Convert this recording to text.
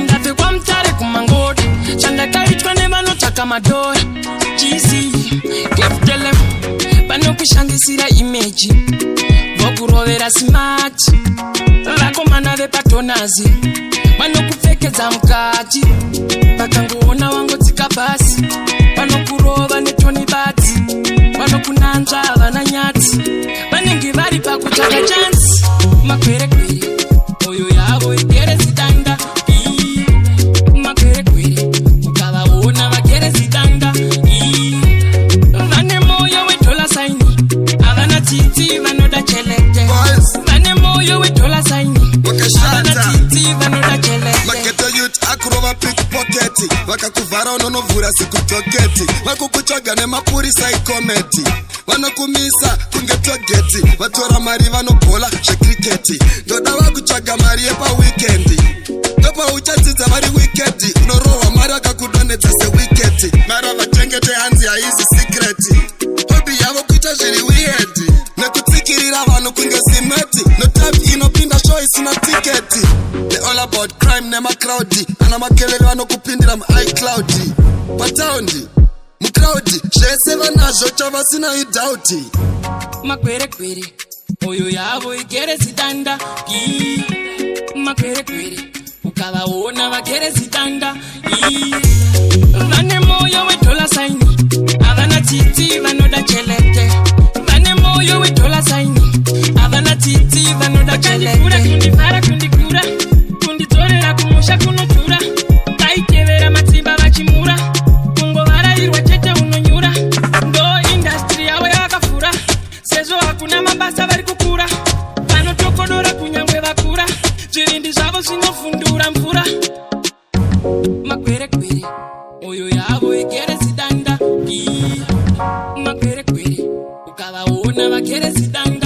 Ndafe kwa mtare kumangoda chandakaitwa nevanotaka madora GC Clef Delem vanokushandisira imeji vokurovera smart vakomana vepatonazi vanokupfekedza mukati vakangoona wangodzika basi vanokurova netoni bati vanokunanzva havana nyati vanenge vari pakutsvaka chansi makwerekwere moyo yavo igerezi danda makwerekwere ukavaona vagerezi danda vane moyo wedola saini havana titi vanoda chelete vane moyo wedola saini havana titi vanoda chelete maketo youth akurova pickpocketi vakakuvhara unonovhura sikutoketi vakukutsvaga nemapurisa ikometi vanokumisa kunge togeti vatora mari vanobhola zvekriketi ndoda vakutsvaga mari yepawikendi ndopauchadzidza vari wikendi unorohwa mari akakudonedza sewiketi mara vachengete hanzi haizi sikreti hobi yavo kuita zviri wiyedi nekutsikirira vanhu kunge simeti notabi inopinda show isina tiketi they all about crime nemacrowdi ana makelele vanokupindira muicloud pataundi mucrowdi zvese vanazvo chavasina idauti makwerekwere moyo yavo igerezi danda makwerekwere ukavaona vagerezi danda vane moyo wedola saini havana titi vanoda chelete vane moyo wedola saini havana titi vanoda chelete kundivhara kundikura kundidzorera kumusha kunotura vaitevera matsimba vachimura kungovarairwa chete unonyura ndo indastri yavo yavakafura sezvo hakuna mabasa vari kukura vanotokodora kunyangwe vakura zvirindi zvavo zvinovhundura mvura makwerekwere moyo yavo igerezi danda makwerekwere ukavaona vagerezi danda